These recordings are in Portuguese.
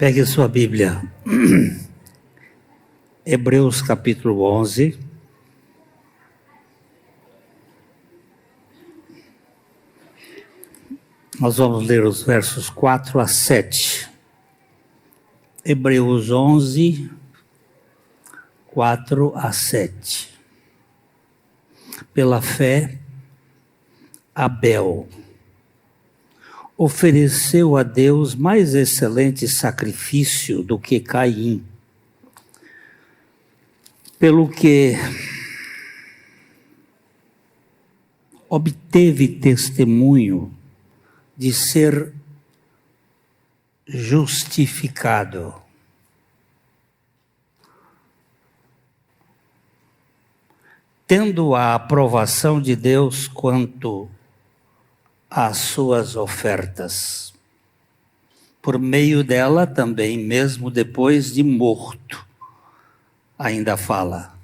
Pegue sua Bíblia. Hebreus capítulo 11. Nós vamos ler os versos 4 a 7. Hebreus 11, 4 a 7. Pela fé, Abel ofereceu a Deus mais excelente sacrifício do que Caim, pelo que obteve testemunho de ser justificado. Tendo a aprovação de Deus quanto às suas ofertas. Por meio dela também, mesmo depois de morto, ainda fala.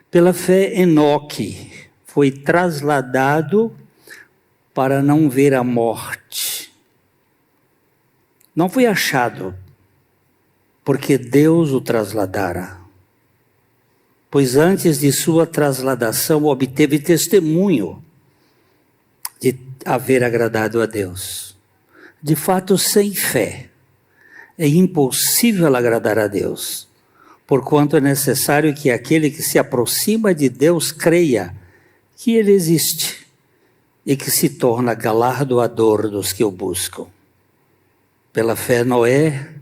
Pela fé, Enoque foi trasladado para não ver a morte. Não foi achado, porque Deus o trasladara. Pois antes de sua trasladação obteve testemunho de haver agradado a Deus. De fato, sem fé é impossível agradar a Deus, porquanto é necessário que aquele que se aproxima de Deus creia que Ele existe e que se torna galardoador dos que o buscam. Pela fé, Noé,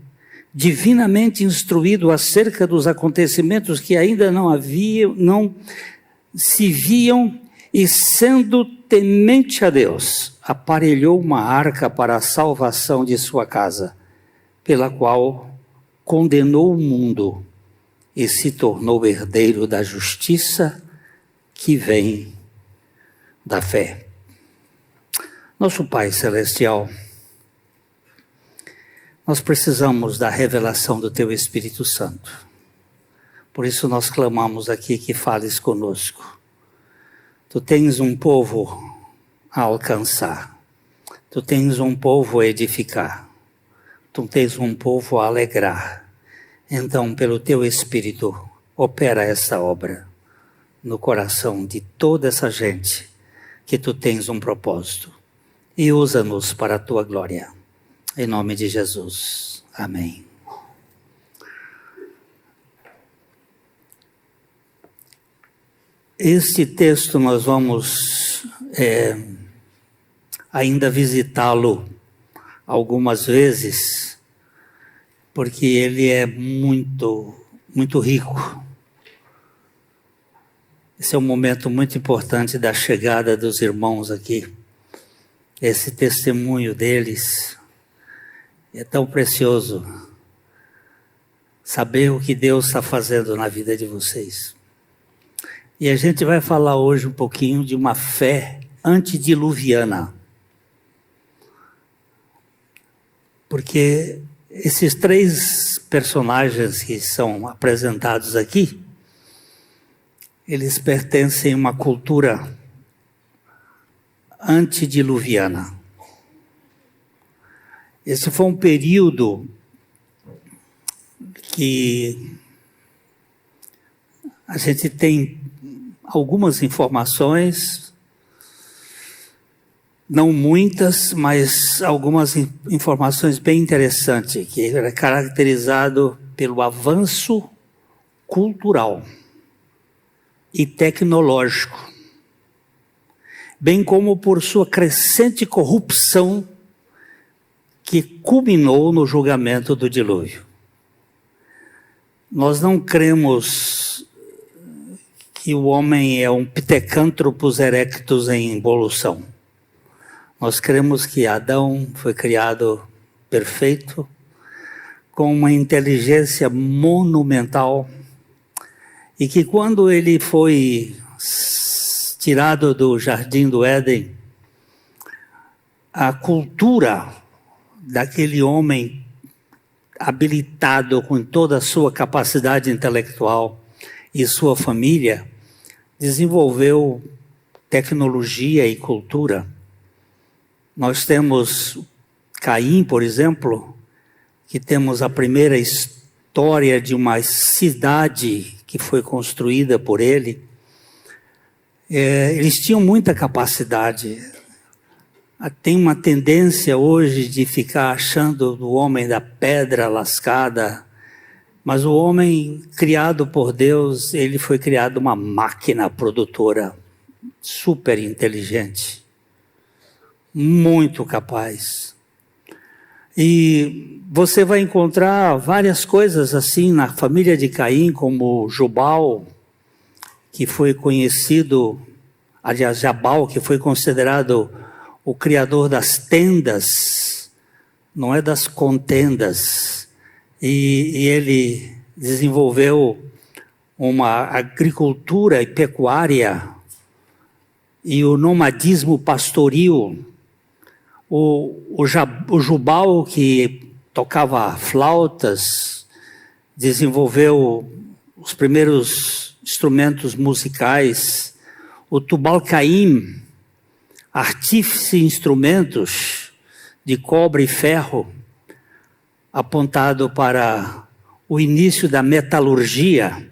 divinamente instruído acerca dos acontecimentos que ainda não se viam, e sendo temente a Deus, aparelhou uma arca para a salvação de sua casa, pela qual condenou o mundo e se tornou herdeiro da justiça que vem da fé. Nosso Pai Celestial, nós precisamos da revelação do Teu Espírito Santo. Por isso nós clamamos aqui que fales conosco. Tu tens um povo a alcançar. Tu tens um povo a edificar. Tu tens um povo a alegrar. Então, pelo Teu Espírito, opera essa obra no coração de toda essa gente que Tu tens um propósito. E usa-nos para a Tua glória. Em nome de Jesus. Amém. Este texto nós vamos ainda visitá-lo algumas vezes, porque ele é muito, muito rico. Esse é um momento muito importante da chegada dos irmãos aqui. Esse testemunho deles é tão precioso. Saber o que Deus está fazendo na vida de vocês. E a gente vai falar hoje um pouquinho de uma fé antediluviana. Porque esses três personagens que são apresentados aqui, eles pertencem a uma cultura antediluviana. Esse foi um período que a gente tem algumas informações, não muitas, mas algumas informações bem interessantes, que era caracterizado pelo avanço cultural e tecnológico, bem como por sua crescente corrupção que culminou no julgamento do dilúvio. Nós não cremos que o homem é um Pithecanthropus erectus em evolução. Nós cremos que Adão foi criado perfeito, com uma inteligência monumental, e que quando ele foi tirado do jardim do Éden, a cultura daquele homem habilitado com toda a sua capacidade intelectual e sua família, desenvolveu tecnologia e cultura. Nós temos Caim, por exemplo, que temos a primeira história de uma cidade que foi construída por ele, eles tinham muita capacidade. Tem uma tendência hoje de ficar achando o homem da pedra lascada, mas o homem criado por Deus, ele foi criado uma máquina produtora super inteligente, muito capaz. E você vai encontrar várias coisas assim na família de Caim, como Jubal, que foi conhecido, aliás, Jabal, que foi considerado o criador das tendas, não é das contendas. E ele desenvolveu uma agricultura e pecuária e o nomadismo pastoril. O Jubal, que tocava flautas, desenvolveu os primeiros instrumentos musicais. O Tubal-Caim, artífice de instrumentos de cobre e ferro, apontado para o início da metalurgia,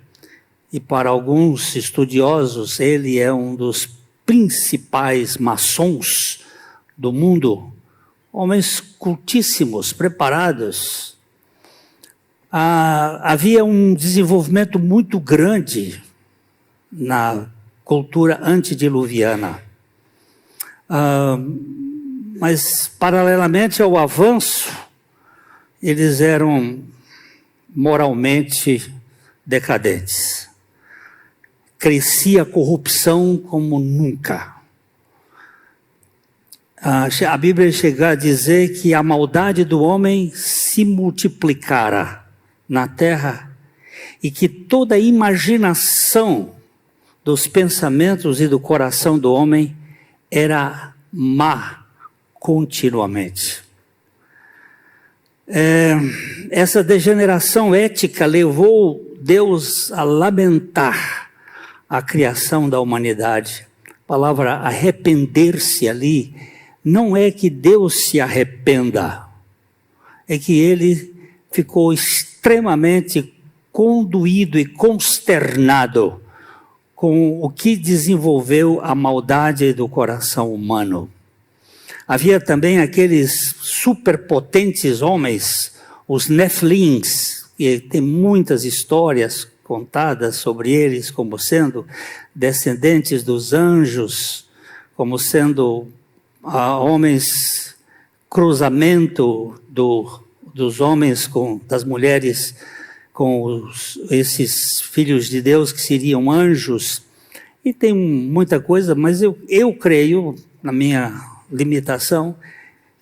e para alguns estudiosos ele é um dos principais maçons do mundo, homens cultíssimos, preparados. Havia um desenvolvimento muito grande na cultura antediluviana. Mas, paralelamente ao avanço, eles eram moralmente decadentes. Crescia a corrupção como nunca. A Bíblia chega a dizer que a maldade do homem se multiplicara na terra e que toda a imaginação dos pensamentos e do coração do homem era má continuamente. Essa degeneração ética levou Deus a lamentar a criação da humanidade. A palavra arrepender-se ali não é que Deus se arrependa, é que ele ficou extremamente condoído e consternado com o que desenvolveu a maldade do coração humano. Havia também aqueles superpotentes homens, os Nephilims, e tem muitas histórias contadas sobre eles como sendo descendentes dos anjos, como sendo homens, cruzamento dos homens das mulheres com esses filhos de Deus que seriam anjos. E tem muita coisa, mas eu creio, na minha limitação,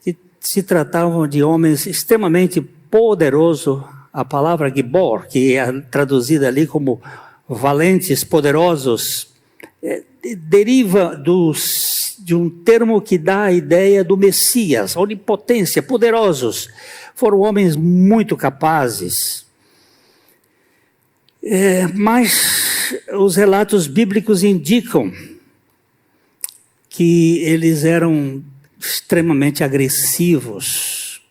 que se tratavam de homens extremamente poderosos. A palavra Gibor, que é traduzida ali como valentes, poderosos, deriva de um termo que dá a ideia do Messias, onipotência, poderosos. Foram homens muito capazes. Mas os relatos bíblicos indicam que eles eram extremamente agressivos,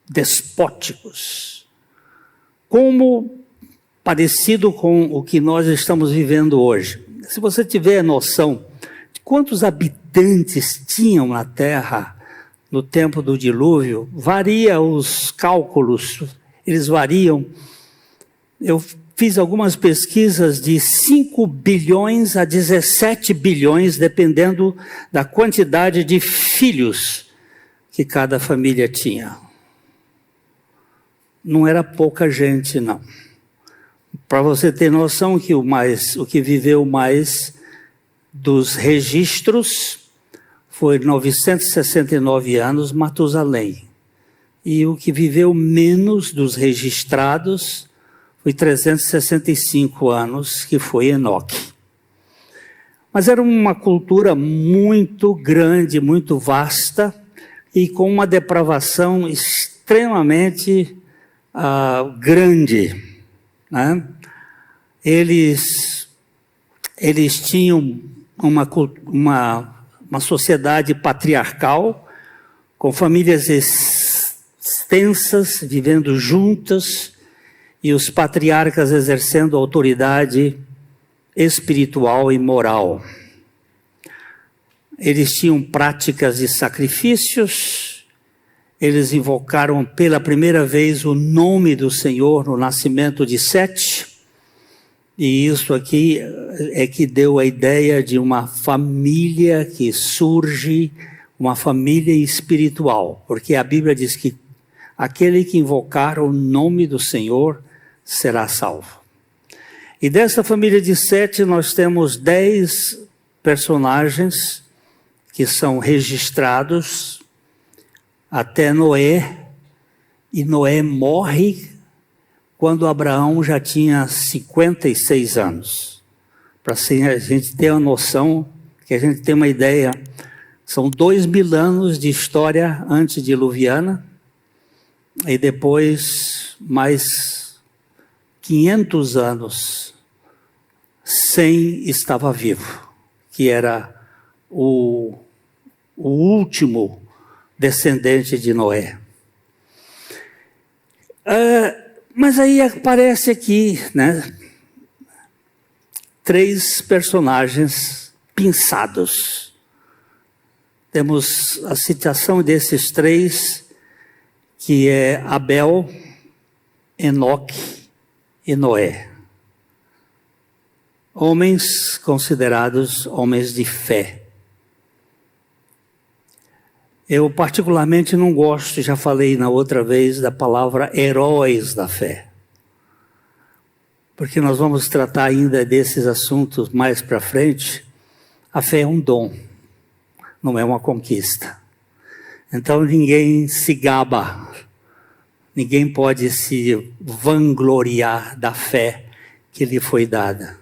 despóticos, como parecido com o que nós estamos vivendo hoje. Se você tiver noção de quantos habitantes tinham na Terra no tempo do dilúvio, varia os cálculos, eles variam. Eu fiz algumas pesquisas de 5 bilhões a 17 bilhões, dependendo da quantidade de filhos que cada família tinha. Não era pouca gente, não. Para você ter noção que o que viveu mais dos registros foi 969 anos, Matusalém. E o que viveu menos dos registrados foi 365 anos, que foi Enoque. Mas era uma cultura muito grande, muito vasta, e com uma depravação extremamente grande. Né? Eles tinham uma sociedade patriarcal, com famílias extensas, vivendo juntas, e os patriarcas exercendo autoridade espiritual e moral. Eles tinham práticas de sacrifícios, eles invocaram pela primeira vez o nome do Senhor no nascimento de Sete, e isso aqui é que deu a ideia de uma família que surge, uma família espiritual, porque a Bíblia diz que aquele que invocar o nome do Senhor será salvo. E dessa família de Sete nós temos 10 personagens que são registrados até Noé, e Noé morre quando Abraão já tinha 56 anos. Para assim a gente ter uma noção, que a gente tem uma ideia, são 2000 anos de história antediluviana, e depois mais 500 anos Sem estava vivo, que era o último descendente de Noé. Mas aí aparece aqui, né, 3 personagens pinçados. Temos a citação desses 3, que é Abel, Enoque e Noé. Homens considerados homens de fé. Eu particularmente não gosto, já falei na outra vez, da palavra heróis da fé. Porque nós vamos tratar ainda desses assuntos mais para frente. A fé é um dom, não é uma conquista. Então ninguém se gaba, ninguém pode se vangloriar da fé que lhe foi dada.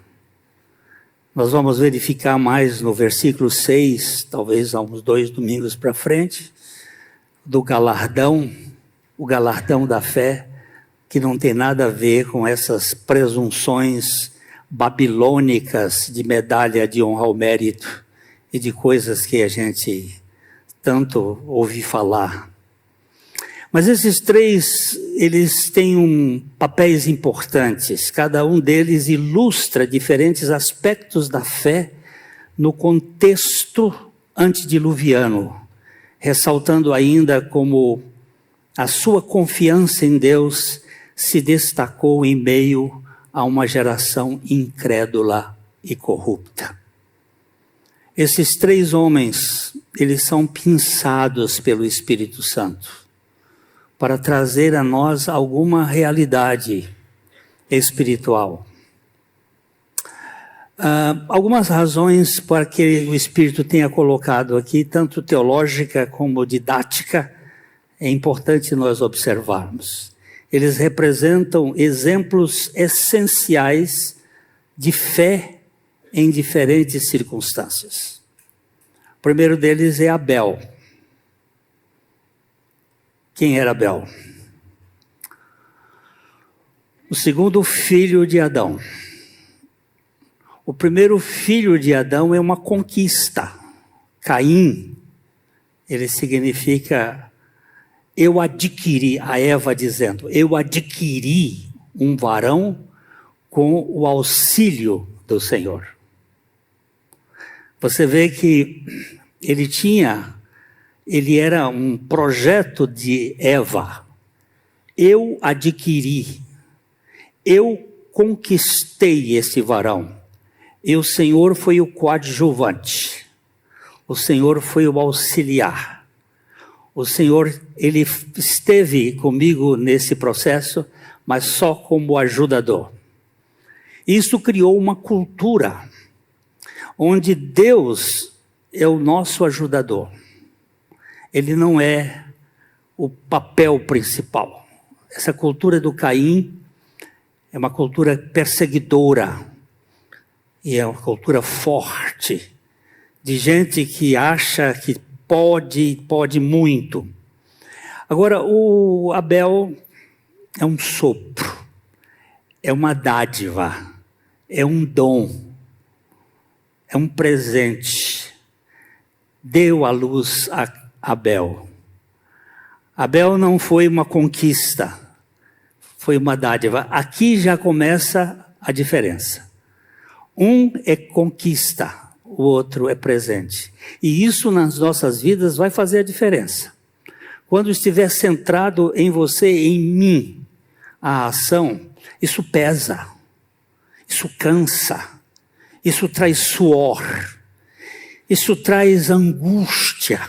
Nós vamos verificar mais no versículo 6, talvez há uns 2 domingos para frente, do galardão, o galardão da fé, que não tem nada a ver com essas presunções babilônicas de medalha de honra ao mérito e de coisas que a gente tanto ouve falar. Mas esses 3, eles têm papéis importantes. Cada um deles ilustra diferentes aspectos da fé no contexto antediluviano, ressaltando ainda como a sua confiança em Deus se destacou em meio a uma geração incrédula e corrupta. Esses 3 homens, eles são pinçados pelo Espírito Santo para trazer a nós alguma realidade espiritual. Algumas razões para que o Espírito tenha colocado aqui, tanto teológica como didática, é importante nós observarmos. Eles representam exemplos essenciais de fé em diferentes circunstâncias. O primeiro deles é Abel. Quem era Abel? O segundo filho de Adão. O primeiro filho de Adão é uma conquista. Caim, ele significa eu adquiri, a Eva dizendo, eu adquiri um varão com o auxílio do Senhor. Você vê que ele era um projeto de Eva. Eu adquiri, eu conquistei esse varão. E o Senhor foi o coadjuvante. O Senhor foi o auxiliar. O Senhor, ele esteve comigo nesse processo, mas só como ajudador. Isso criou uma cultura onde Deus é o nosso ajudador. Ele não é o papel principal. Essa cultura do Caim é uma cultura perseguidora e é uma cultura forte, de gente que acha que pode muito. Agora, o Abel é um sopro, é uma dádiva, é um dom, é um presente. Deu à luz a Abel. Abel não foi uma conquista, foi uma dádiva. Aqui já começa a diferença. Um é conquista, o outro é presente. E isso nas nossas vidas vai fazer a diferença. Quando estiver centrado em você, em mim, a ação, isso pesa, isso cansa, isso traz suor, isso traz angústia.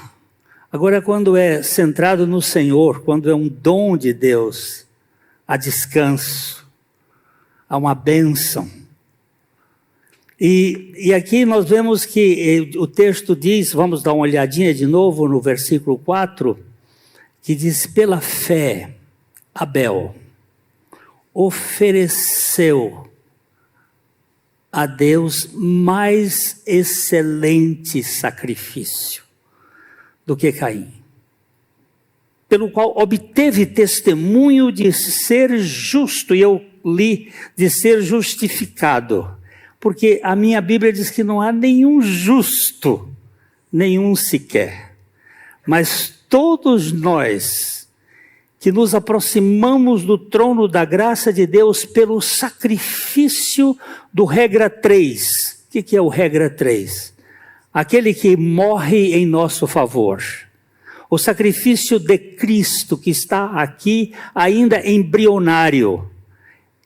Agora, quando é centrado no Senhor, quando é um dom de Deus, há descanso, há uma bênção. E aqui nós vemos que o texto diz, vamos dar uma olhadinha de novo no versículo 4, que diz, pela fé, Abel ofereceu a Deus mais excelente sacrifício do que Caim, pelo qual obteve testemunho de ser justo, e eu li de ser justificado, porque a minha Bíblia diz que não há nenhum justo, nenhum sequer, mas todos nós que nos aproximamos do trono da graça de Deus pelo sacrifício do regra 3. O que é o regra 3? Aquele que morre em nosso favor. O sacrifício de Cristo que está aqui ainda embrionário.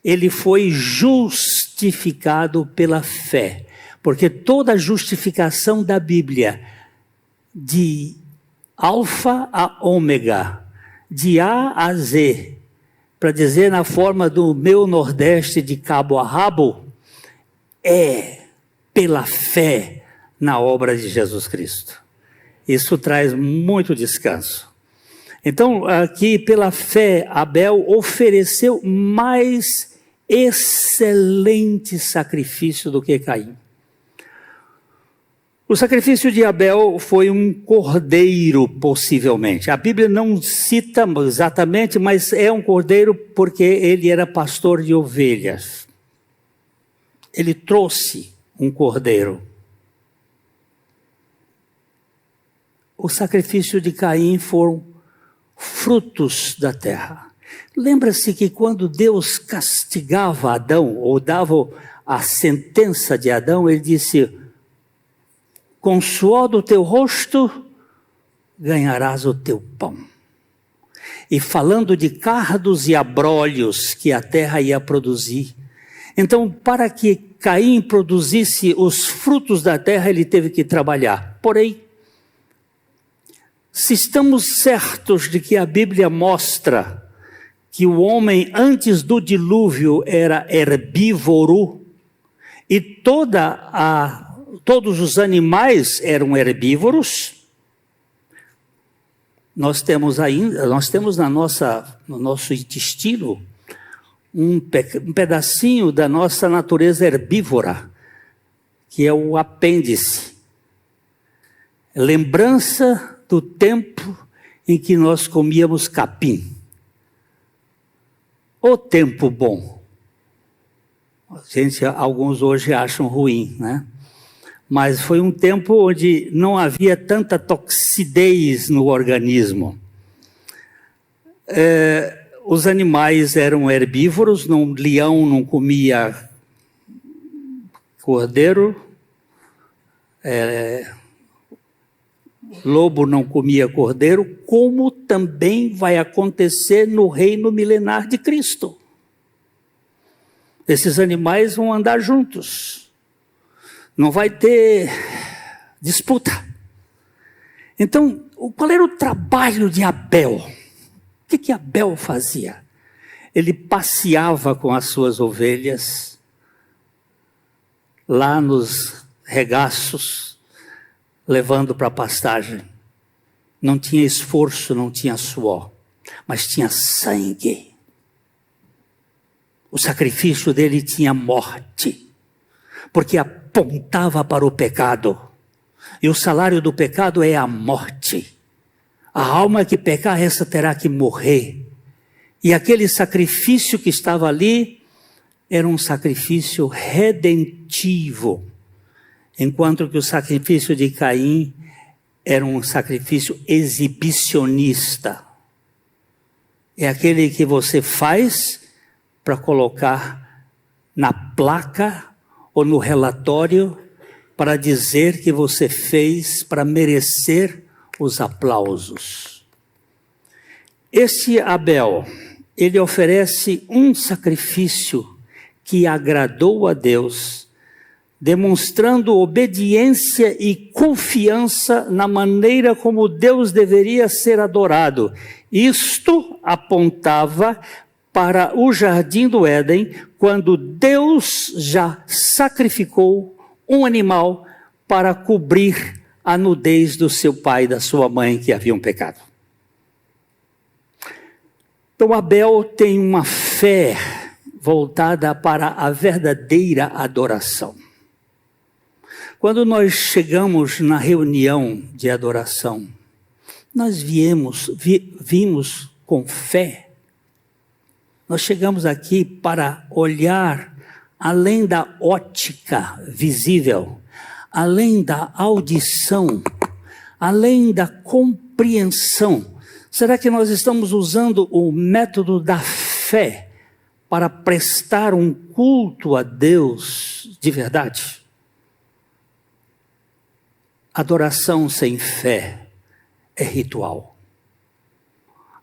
Ele foi justificado pela fé. Porque toda a justificação da Bíblia, de alfa a ômega, de A a Z, para dizer na forma do meu Nordeste de cabo a rabo, é pela fé na obra de Jesus Cristo. Isso traz muito descanso. Então, aqui pela fé, Abel ofereceu mais excelente sacrifício do que Caim. O sacrifício de Abel foi um cordeiro, possivelmente. A Bíblia não cita exatamente, mas é um cordeiro porque ele era pastor de ovelhas. Ele trouxe um cordeiro. O sacrifício de Caim foram frutos da terra. Lembra-se que quando Deus castigava Adão, ou dava a sentença de Adão, ele disse: com o suor do teu rosto ganharás o teu pão. E falando de cardos e abrolhos que a terra ia produzir. Então, para que Caim produzisse os frutos da terra, ele teve que trabalhar. Porém, se estamos certos de que a Bíblia mostra que o homem antes do dilúvio era herbívoro e todos os animais eram herbívoros, nós temos no nosso intestino um pedacinho da nossa natureza herbívora, que é o apêndice. Lembrança do tempo em que nós comíamos capim. O tempo bom. Alguns hoje acham ruim, né? Mas foi um tempo onde não havia tanta toxidez no organismo. Os animais eram herbívoros, leão não comia cordeiro, lobo não comia cordeiro, como também vai acontecer no reino milenar de Cristo. Esses animais vão andar juntos. Não vai ter disputa. Então, qual era o trabalho de Abel? O que Abel fazia? Ele passeava com as suas ovelhas lá nos regaços, levando para a pastagem. Não tinha esforço, não tinha suor, mas tinha sangue. O sacrifício dele tinha morte, porque apontava para o pecado. E o salário do pecado é a morte. A alma que pecar, essa terá que morrer. E aquele sacrifício que estava ali era um sacrifício redentivo, enquanto que o sacrifício de Caim era um sacrifício exibicionista. é aquele que você faz para colocar na placa ou no relatório para dizer que você fez para merecer os aplausos. Esse Abel, ele oferece um sacrifício que agradou a Deus, demonstrando obediência e confiança na maneira como Deus deveria ser adorado. Isto apontava para o jardim do Éden, quando Deus já sacrificou um animal para cobrir a nudez do seu pai e da sua mãe que haviam pecado. Então Abel tem uma fé voltada para a verdadeira adoração. Quando nós chegamos na reunião de adoração, nós vimos com fé. Nós chegamos aqui para olhar além da ótica visível, além da audição, além da compreensão. Será que nós estamos usando o método da fé para prestar um culto a Deus de verdade? Adoração sem fé é ritual.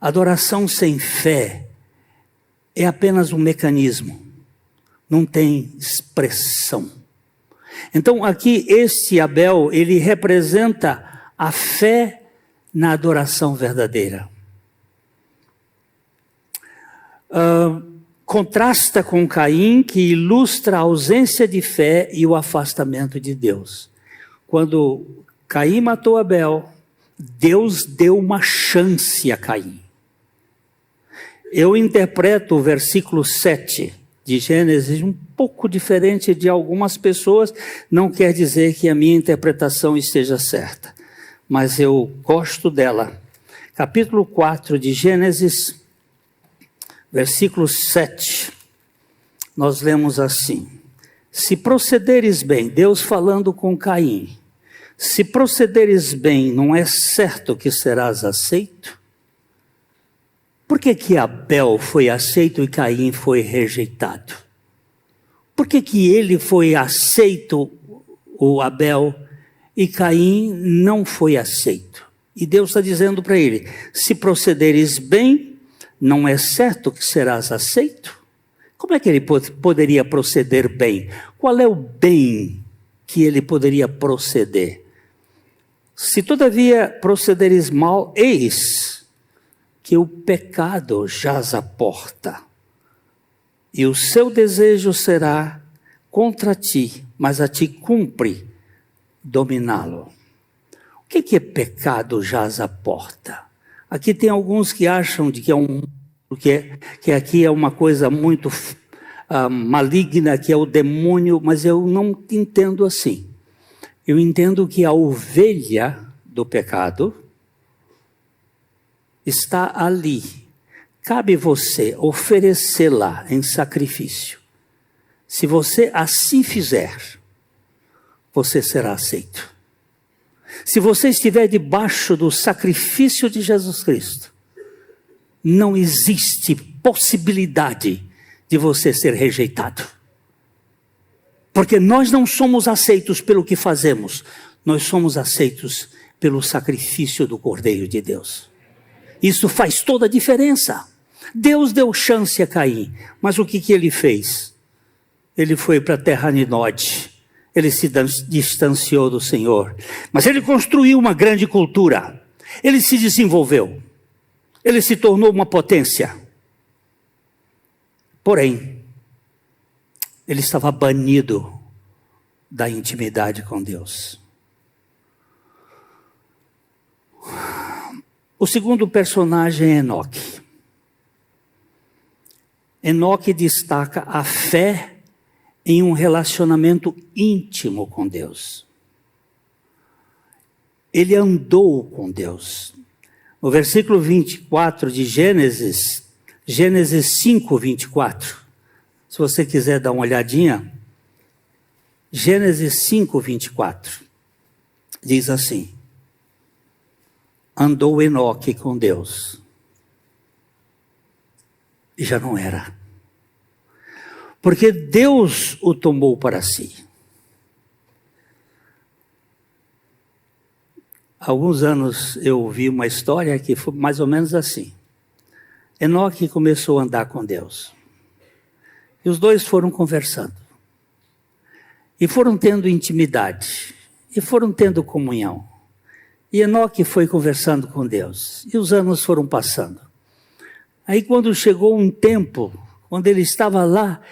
Adoração sem fé é apenas um mecanismo, não tem expressão. Então aqui este Abel, ele representa a fé na adoração verdadeira. Contrasta com Caim, que ilustra a ausência de fé e o afastamento de Deus. Quando Caim matou Abel, Deus deu uma chance a Caim. Eu interpreto o versículo 7 de Gênesis um pouco diferente de algumas pessoas, não quer dizer que a minha interpretação esteja certa, mas eu gosto dela. Capítulo 4 de Gênesis, versículo 7, nós lemos assim: se procederes bem, Deus falando com Caim, se procederes bem, não é certo que serás aceito? Por que Abel foi aceito e Caim foi rejeitado? Por que ele foi aceito, o Abel, e Caim não foi aceito? E Deus está dizendo para ele: se procederes bem, não é certo que serás aceito? Como é que ele poderia proceder bem? Qual é o bem que ele poderia proceder? Se todavia procederes mal, eis que o pecado jaz à porta, e o seu desejo será contra ti, mas a ti cumpre dominá-lo. O que é pecado jaz à porta? Aqui tem alguns que acham de que aqui é uma coisa muito maligna, que é o demônio, mas eu não entendo assim. Eu entendo que a ovelha do pecado está ali. Cabe você oferecê-la em sacrifício. Se você assim fizer, você será aceito. Se você estiver debaixo do sacrifício de Jesus Cristo, não existe possibilidade de você ser rejeitado. Porque nós não somos aceitos pelo que fazemos, nós somos aceitos pelo sacrifício do Cordeiro de Deus. Isso faz toda a diferença. Deus deu chance a Caim, mas o que ele fez? Ele foi para a terra Ninode, ele se distanciou do Senhor, mas ele construiu uma grande cultura, ele se desenvolveu, ele se tornou uma potência. Porém, ele estava banido da intimidade com Deus. O segundo personagem é Enoque. Enoque destaca a fé em um relacionamento íntimo com Deus. Ele andou com Deus. No versículo 24 de Gênesis 5, 24. Se você quiser dar uma olhadinha, Gênesis 5, 24. Diz assim: andou Enoque com Deus. E já não era. Porque Deus o tomou para si. Há alguns anos eu ouvi uma história que foi mais ou menos assim. Enoque começou a andar com Deus. E os dois foram conversando. E foram tendo intimidade. E foram tendo comunhão. E Enoque foi conversando com Deus. E os anos foram passando. Aí quando chegou um tempo, quando ele estava lá,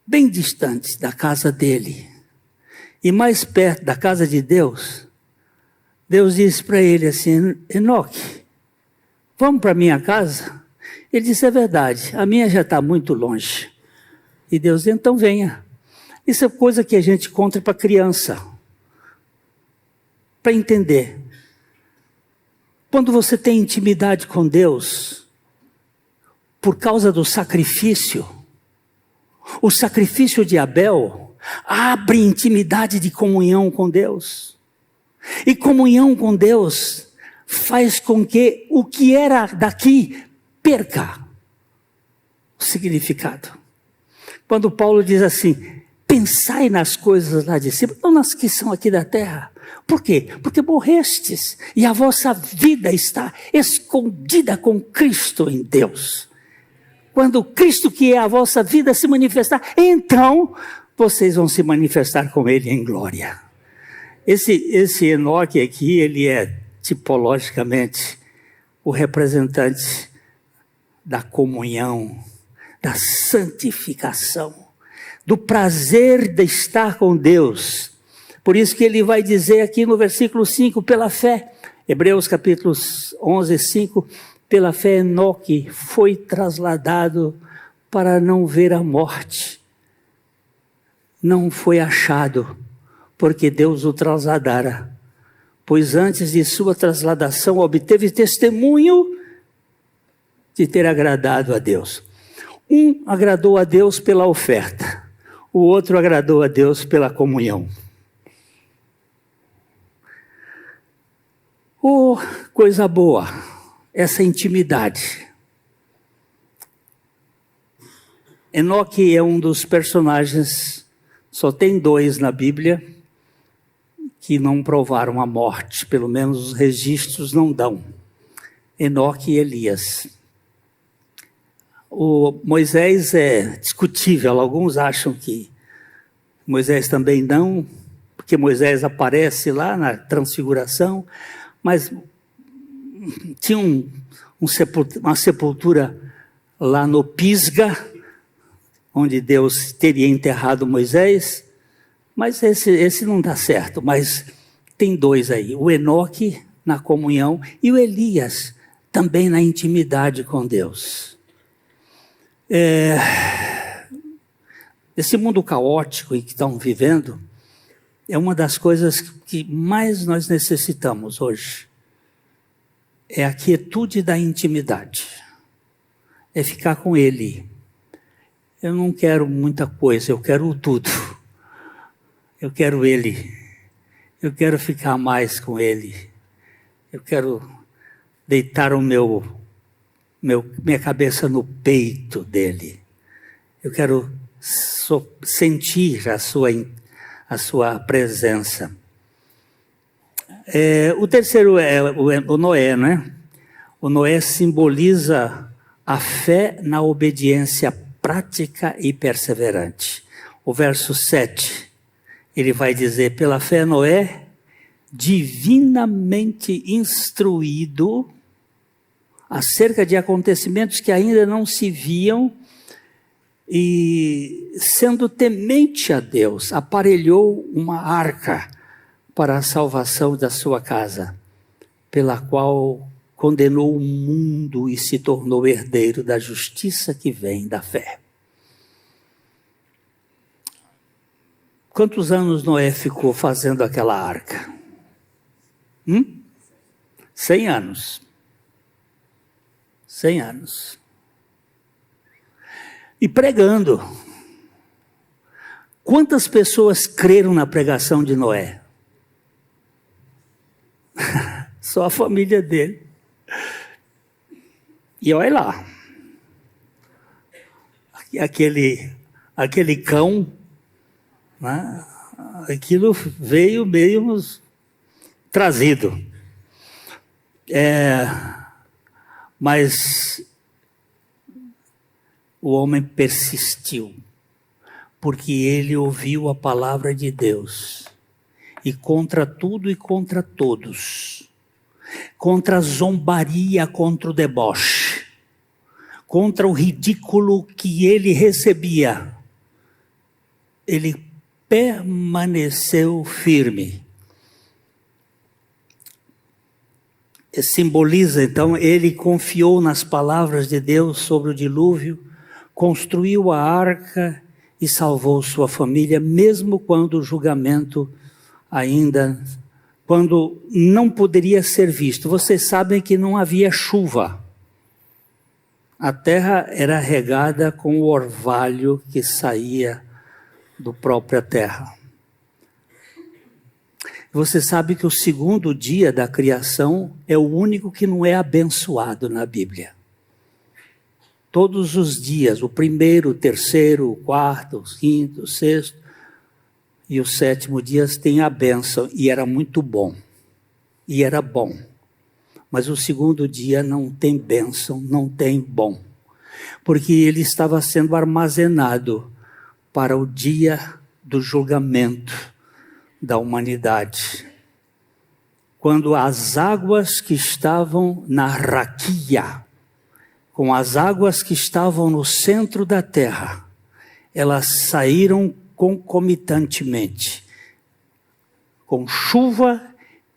bem distante da casa dele, e mais perto da casa de Deus, Deus disse para ele assim: Enoque, vamos para minha casa? Ele disse: é verdade, a minha já está muito longe. E Deus disse: então venha. Isso é coisa que a gente conta para criança, para entender. Quando você tem intimidade com Deus, por causa do sacrifício, o sacrifício de Abel abre intimidade de comunhão com Deus. E comunhão com Deus faz com que o que era daqui perca o significado. Quando Paulo diz assim: pensai nas coisas lá de cima, não nas que são aqui da terra. Por quê? Porque morrestes e a vossa vida está escondida com Cristo em Deus. Quando Cristo, que é a vossa vida, se manifestar, então vocês vão se manifestar com Ele em glória. Esse Enoque aqui, ele é tipologicamente o representante da comunhão, da santificação, do prazer de estar com Deus. Por isso que ele vai dizer aqui no versículo 5, pela fé, Hebreus capítulo 11, 5, pela fé Enoque foi trasladado para não ver a morte. Não foi achado, porque Deus o trasladara. Pois antes de sua trasladação obteve testemunho de ter agradado a Deus. Um agradou a Deus pela oferta, o outro agradou a Deus pela comunhão. Oh, coisa boa, essa intimidade. Enoque é um dos personagens, só tem dois na Bíblia, que não provaram a morte, pelo menos os registros não dão. Enoque e Elias. O Moisés é discutível, alguns acham que Moisés também não, porque Moisés aparece lá na transfiguração, mas tinha uma sepultura lá no Pisga, onde Deus teria enterrado Moisés, mas esse não dá certo. Mas tem dois aí, o Enoque na comunhão e o Elias também na intimidade com Deus. Esse mundo caótico em que estão vivendo é uma das coisas que mais nós necessitamos hoje. É a quietude da intimidade. É ficar com Ele. Eu não quero muita coisa, eu quero tudo. Eu quero Ele. Eu quero ficar mais com Ele. Eu quero deitar minha cabeça no peito dEle. Eu quero sentir a sua presença. O terceiro é o Noé, né? O Noé simboliza a fé na obediência prática e perseverante. O verso 7, ele vai dizer: pela fé Noé, divinamente instruído acerca de acontecimentos que ainda não se viam, e sendo temente a Deus, aparelhou uma arca para a salvação da sua casa, pela qual condenou o mundo e se tornou herdeiro da justiça que vem da fé. Quantos anos Noé ficou fazendo aquela arca? 100 anos. 100 anos. E pregando. Quantas pessoas creram na pregação de Noé? Só a família dele. E olha lá. aquele cão, né? Aquilo veio meio trazido. Mas o homem persistiu, porque ele ouviu a palavra de Deus. E contra tudo e contra todos, contra a zombaria, contra o deboche, contra o ridículo que ele recebia, ele permaneceu firme. Simboliza, então, ele confiou nas palavras de Deus sobre o dilúvio, construiu a arca e salvou sua família, mesmo quando o julgamento quando não poderia ser visto. Vocês sabem que não havia chuva. A terra era regada com o orvalho que saía da própria terra. Você sabe que o segundo dia da criação é o único que não é abençoado na Bíblia. Todos os dias, o primeiro, o terceiro, o quarto, o quinto, o sexto e o sétimo dia tem a bênção, e era muito bom. E era bom. Mas o segundo dia não tem bênção, não tem bom. Porque ele estava sendo armazenado para o dia do julgamento da humanidade. Quando as águas que estavam na raquia, com as águas que estavam no centro da terra, elas saíram concomitantemente, com chuva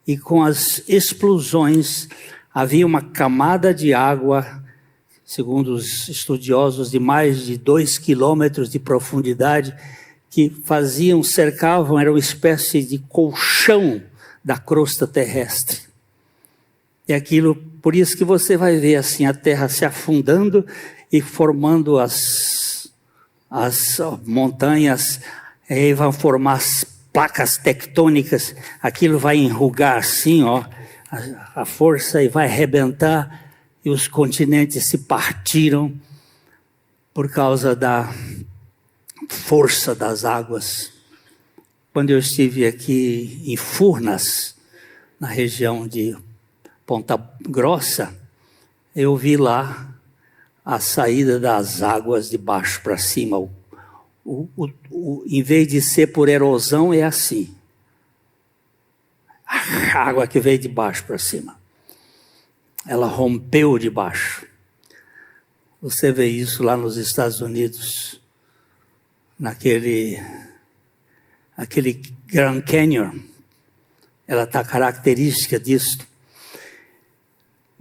e com as explosões. Havia uma camada de água, segundo os estudiosos, de mais de 2 quilômetros de profundidade, que cercavam, era uma espécie de colchão da crosta terrestre. E aquilo, por isso que você vai ver assim a terra se afundando e formando as montanhas, aí vão formar as placas tectônicas, aquilo vai enrugar assim, ó, a força, e vai arrebentar, e os continentes se partiram por causa da força das águas. Quando eu estive aqui em Furnas, na região de Ponta Grossa, eu vi lá a saída das águas de baixo para cima. Em vez de ser por erosão, é assim. A água que veio de baixo para cima. Ela rompeu de baixo. Você vê isso lá nos Estados Unidos, aquele Grand Canyon. Ela está característica disso.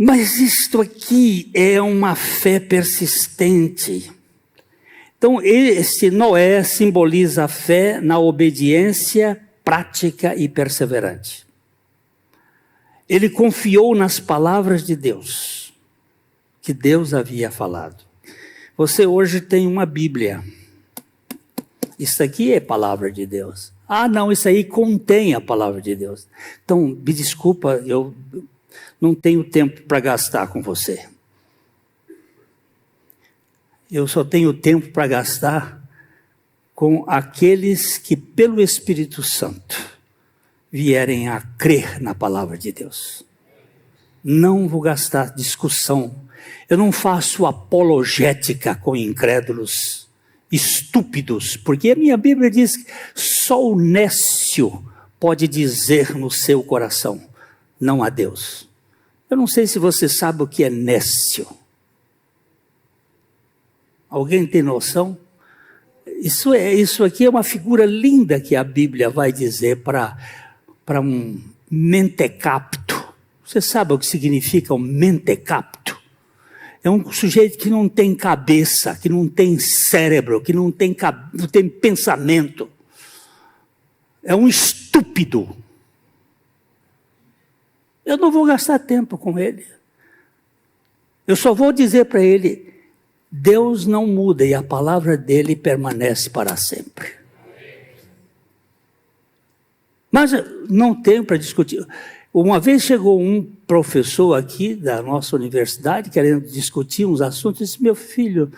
Mas isto aqui é uma fé persistente. Então, esse Noé simboliza a fé na obediência prática e perseverante. Ele confiou nas palavras de Deus, que Deus havia falado. Você hoje tem uma Bíblia. Isso aqui é palavra de Deus. Ah, não, isso aí contém a palavra de Deus. Então, me desculpa, eu não tenho tempo para gastar com você. Eu só tenho tempo para gastar com aqueles que, pelo Espírito Santo, vierem a crer na palavra de Deus. Não vou gastar discussão. Eu não faço apologética com incrédulos estúpidos, porque a minha Bíblia diz que só o nécio pode dizer no seu coração, não há Deus. Eu não sei se você sabe o que é nécio. Alguém tem noção? Isso aqui é uma figura linda que a Bíblia vai dizer para um mentecapto. Você sabe o que significa um mentecapto? É um sujeito que não tem cabeça, que não tem cérebro, que não tem pensamento. É um estúpido. Eu não vou gastar tempo com ele. Eu só vou dizer para ele, Deus não muda e a palavra dele permanece para sempre. Mas não tenho para discutir. Uma vez chegou um professor aqui da nossa universidade, querendo discutir uns assuntos, e disse, meu filho,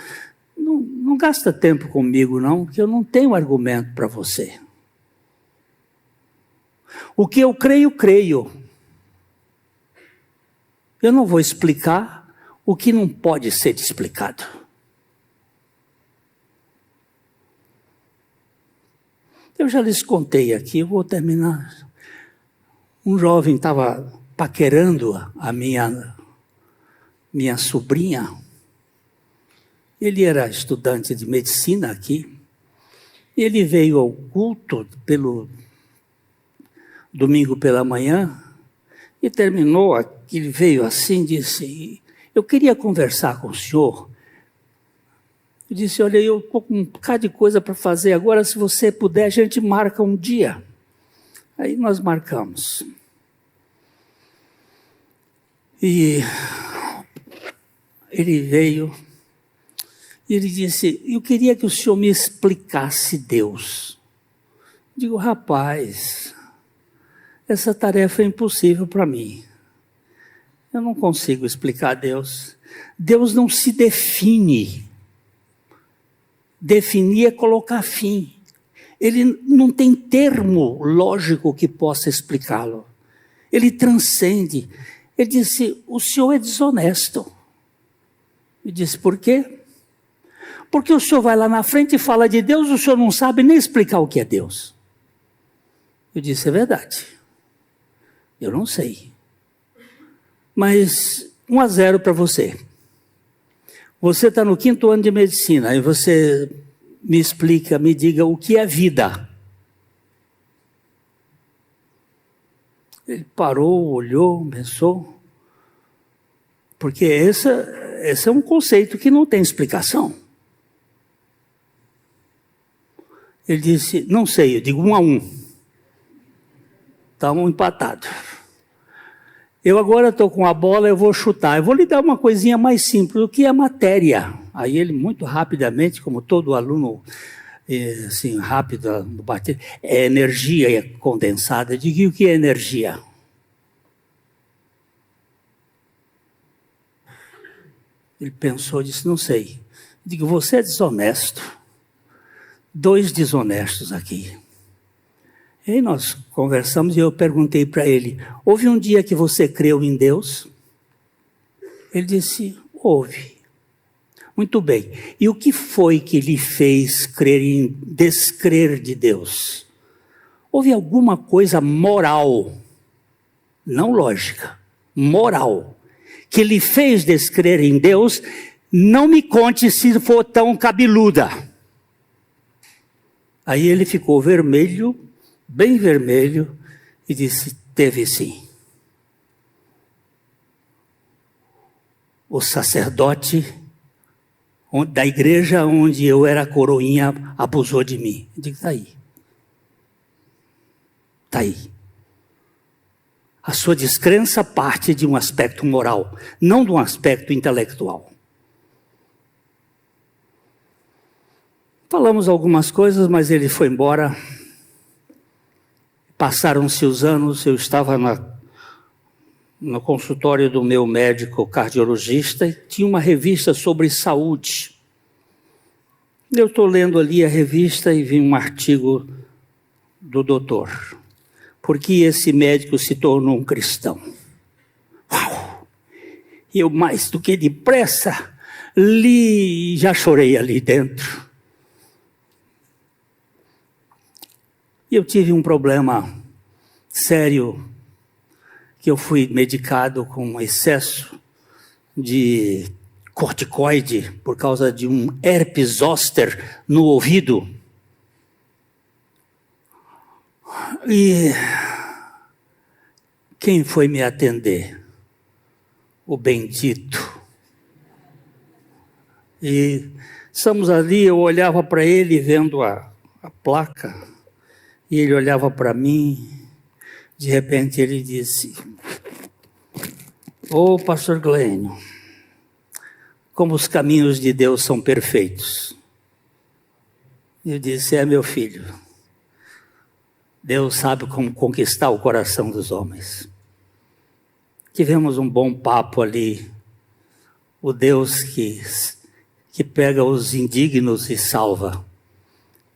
não Não gasta tempo comigo, não, que eu não tenho argumento para você. O que eu creio, creio. Eu não vou explicar o que não pode ser explicado. Eu já lhes contei aqui, eu vou terminar. Um jovem estava paquerando a minha sobrinha. Ele era estudante de medicina aqui. Ele veio ao culto pelo domingo pela manhã e terminou, ele veio assim, disse, eu queria conversar com o senhor. Eu disse, olha, eu estou com um bocado de coisa para fazer agora, se você puder, a gente marca um dia. Aí nós marcamos. E ele veio, e ele disse, eu queria que o senhor me explicasse Deus. Eu digo, rapaz, essa tarefa é impossível para mim. Eu não consigo explicar Deus. Deus não se define. Definir é colocar fim. Ele não tem termo lógico que possa explicá-lo. Ele transcende. Ele disse, o senhor é desonesto. Eu disse, por quê? Porque o senhor vai lá na frente e fala de Deus, o senhor não sabe nem explicar o que é Deus. Eu disse, é verdade. Eu não sei. Mas 1-0 para você. Você está no 5º ano de medicina e você me explica, me diga o que é vida. Ele parou, olhou, pensou. Porque esse é um conceito que não tem explicação. Ele disse, não sei, eu digo 1-1. Estamos empatados. Eu agora estou com a bola, eu vou chutar. Eu vou lhe dar uma coisinha mais simples, o que é matéria? Aí ele, muito rapidamente, como todo aluno, assim, rápido, no bater, é energia condensada. Eu digo, o que é energia? Ele pensou e disse, não sei. Eu digo, você é desonesto. 2 desonestos aqui. E aí nós conversamos e eu perguntei para ele, houve um dia que você creu em Deus? Ele disse, houve. Muito bem. E o que foi que lhe fez descrer de Deus? Houve alguma coisa moral, não lógica, moral, que lhe fez descrer em Deus? Não me conte se for tão cabeluda. Aí ele ficou vermelho, bem vermelho, e disse, teve sim. O sacerdote da igreja onde eu era coroinha abusou de mim. Eu digo, está aí. Está aí. A sua descrença parte de um aspecto moral, não de um aspecto intelectual. Falamos algumas coisas, mas ele foi embora. Passaram-se os anos, eu estava no consultório do meu médico cardiologista e tinha uma revista sobre saúde. Eu estou lendo ali a revista e vi um artigo do doutor. Por que esse médico se tornou um cristão? Uau! Eu mais do que depressa li, já chorei ali dentro. Eu tive um problema sério, que eu fui medicado com excesso de corticoide por causa de um herpes zoster no ouvido. E quem foi me atender? O bendito. E estamos ali, eu olhava para ele vendo a placa. E ele olhava para mim, de repente ele disse, ô pastor Glênio, como os caminhos de Deus são perfeitos. Eu disse, meu filho, Deus sabe como conquistar o coração dos homens. Tivemos um bom papo ali, o Deus que pega os indignos e salva.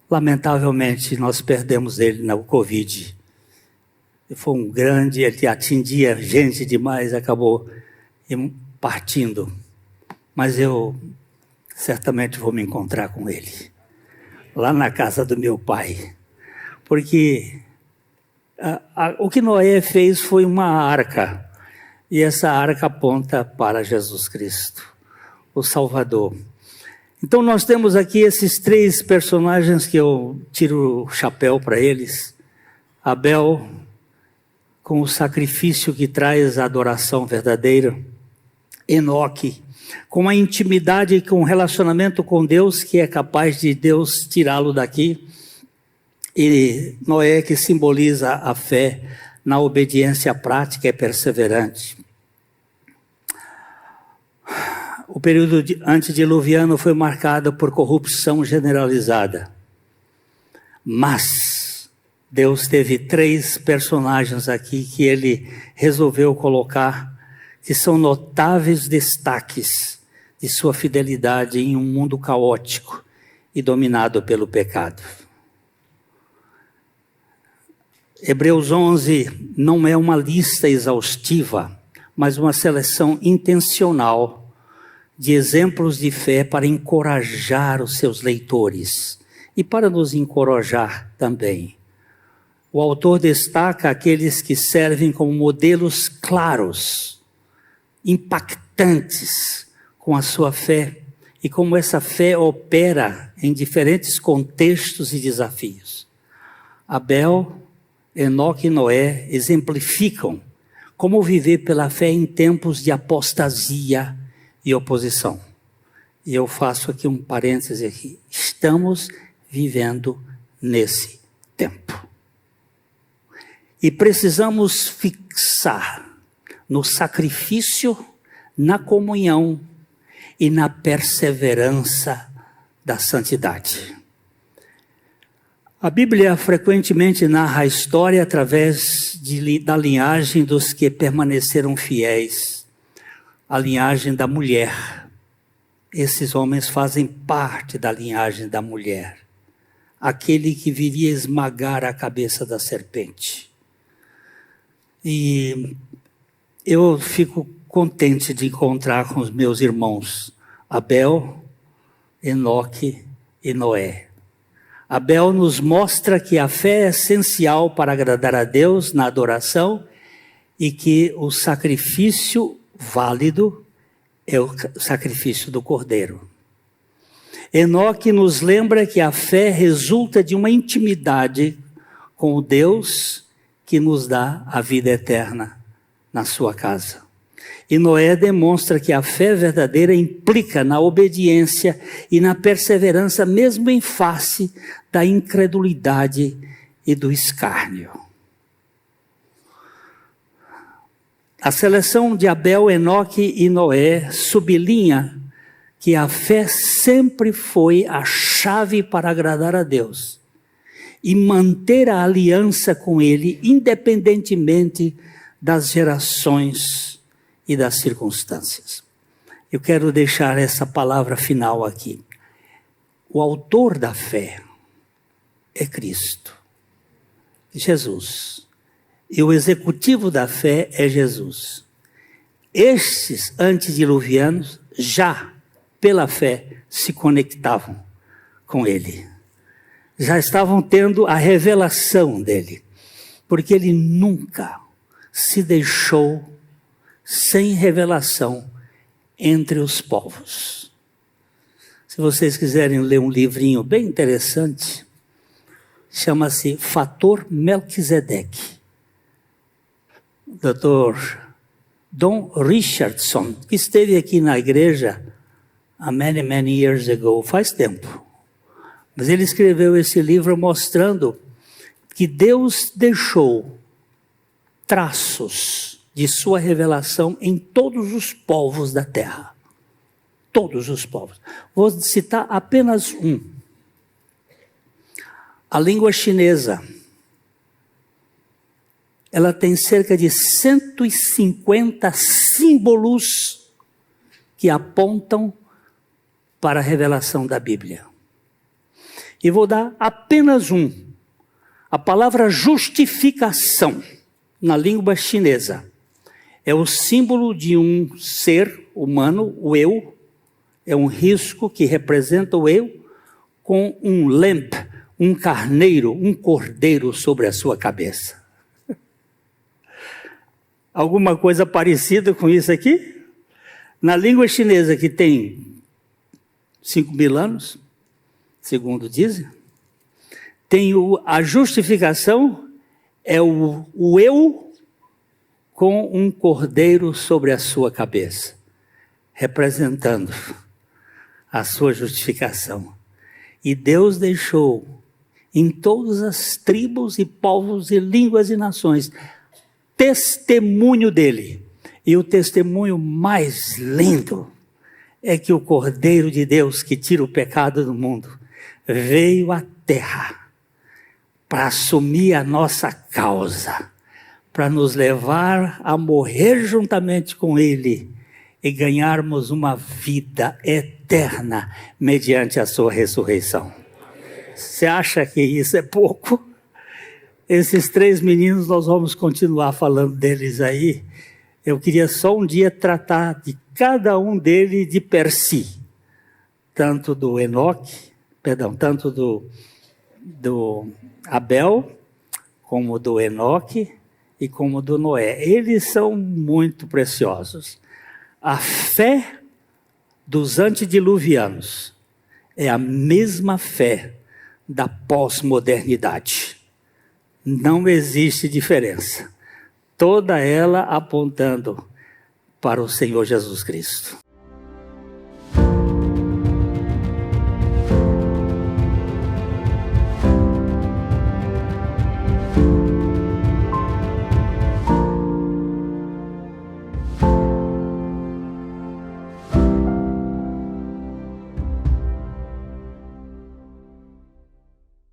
Lamentavelmente, nós perdemos ele no Covid. Ele foi um grande, ele atendia gente demais, acabou partindo. Mas eu certamente vou me encontrar com ele, lá na casa do meu pai. Porque o que Noé fez foi uma arca, e essa arca aponta para Jesus Cristo, o Salvador. Então nós temos aqui esses 3 personagens que eu tiro o chapéu para eles. Abel, com o sacrifício que traz a adoração verdadeira. Enoque, com a intimidade e com o relacionamento com Deus, que é capaz de Deus tirá-lo daqui. E Noé, que simboliza a fé na obediência prática e perseverante. O período antediluviano foi marcado por corrupção generalizada. Mas Deus teve 3 personagens aqui que ele resolveu colocar, que são notáveis destaques de sua fidelidade em um mundo caótico e dominado pelo pecado. Hebreus 11 não é uma lista exaustiva, mas uma seleção intencional de exemplos de fé para encorajar os seus leitores e para nos encorajar também. O autor destaca aqueles que servem como modelos claros, impactantes com a sua fé e como essa fé opera em diferentes contextos e desafios. Abel, Enoque e Noé exemplificam como viver pela fé em tempos de apostasia e oposição. E eu faço aqui um parêntese aqui. Estamos vivendo nesse tempo. E precisamos fixar no sacrifício, na comunhão e na perseverança da santidade. A Bíblia frequentemente narra a história através da linhagem dos que permaneceram fiéis, a linhagem da mulher. Esses homens fazem parte da linhagem da mulher, aquele que viria esmagar a cabeça da serpente. E eu fico contente de encontrar com os meus irmãos Abel, Enoque e Noé. Abel nos mostra que a fé é essencial para agradar a Deus na adoração e que o sacrifício válido é o sacrifício do Cordeiro. Enoque nos lembra que a fé resulta de uma intimidade com o Deus que nos dá a vida eterna na sua casa. E Noé demonstra que a fé verdadeira implica na obediência e na perseverança, mesmo em face da incredulidade e do escárnio. A seleção de Abel, Enoque e Noé sublinha que a fé sempre foi a chave para agradar a Deus e manter a aliança com Ele, independentemente das gerações e das circunstâncias. Eu quero deixar essa palavra final aqui. O autor da fé é Cristo, Jesus. E o executivo da fé é Jesus. Estes antediluvianos já, pela fé, se conectavam com Ele. Já estavam tendo a revelação dele, porque Ele nunca se deixou sem revelação entre os povos. Se vocês quiserem ler um livrinho bem interessante, chama-se Fator Melquisedeque. Dr. Don Richardson, que esteve aqui na igreja há many years ago, faz tempo. Mas ele escreveu esse livro mostrando que Deus deixou traços de sua revelação em todos os povos da terra. Todos os povos. Vou citar apenas um. A língua chinesa. Ela tem cerca de 150 símbolos que apontam para a revelação da Bíblia. E vou dar apenas um. A palavra justificação, na língua chinesa, é o símbolo de um ser humano, o eu. É um risco que representa o eu, com um lamb, um carneiro, um cordeiro sobre a sua cabeça. Alguma coisa parecida com isso aqui? Na língua chinesa, que tem 5.000 anos, segundo dizem, tem a justificação, é o eu com um cordeiro sobre a sua cabeça, representando a sua justificação. E Deus deixou em todas as tribos e povos e línguas e nações testemunho dele. E o testemunho mais lindo é que o Cordeiro de Deus, que tira o pecado do mundo, veio à terra para assumir a nossa causa, para nos levar a morrer juntamente com ele e ganharmos uma vida eterna mediante a sua ressurreição. Você acha que isso é pouco? Esses 3 meninos, nós vamos continuar falando deles aí. Eu queria só um dia tratar de cada um deles de per si. Tanto do Enoque, tanto do Abel, como do Enoque e como do Noé. Eles são muito preciosos. A fé dos antediluvianos é a mesma fé da pós-modernidade. Não existe diferença. Toda ela apontando para o Senhor Jesus Cristo.